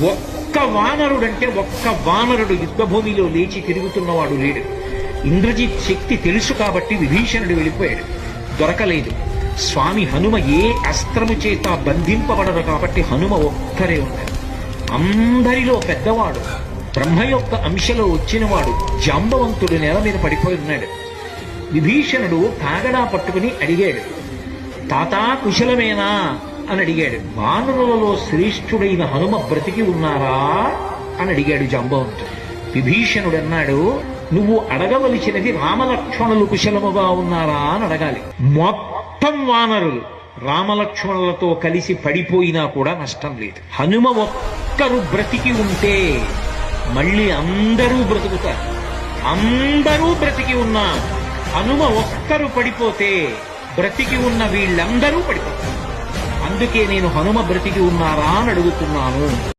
ఒక్క వానరుడంటే ఒక్క వానరుడు యుద్ధభూమిలో లేచి తిరుగుతున్నవాడు లేడు. ఇంద్రజిత్ శక్తి తెలుసు కాబట్టి విభీషణుడు వెళ్ళిపోయాడు, దొరకలేదు. స్వామి హనుమ ఏ అస్త్రము చేత బంధింపబడదు కాబట్టి హనుమ ఒక్కరే ఉన్నాడు. అందరిలో పెద్దవాడు, బ్రహ్మ యొక్క అంశలో వచ్చినవాడు జాంబవంతుడు నేల మీద పడిపోయి ఉన్నాడు. విభీషణుడు కాగడా పట్టుకుని అడిగాడు, తాతా కుశలమేనా అని అడిగాడు. వానరులలో శ్రేష్ఠుడైన హనుమ బ్రతికి ఉన్నారా అని అడిగాడు జాంబవంతుడు. విభీషణుడు అన్నాడు, నువ్వు అడగవలసినది రామలక్ష్మణులు కుశలముగా ఉన్నారా అని అడగాలి. మొత్తం వానరులు రామలక్ష్మణులతో కలిసి పడిపోయినా కూడా నష్టం లేదు. హనుమ ఒక్కరు బ్రతికి ఉంటే మళ్ళీ అందరూ బ్రతుకుతారు. అందరూ బ్రతికి ఉన్నా హనుమ ఒక్కరు పడిపోతే బ్రతికి ఉన్న వీళ్ళందరూ పడిపోతారు. అందుకే నేను హనుమ బ్రతికి ఉన్నారా అని అడుగుతున్నాను.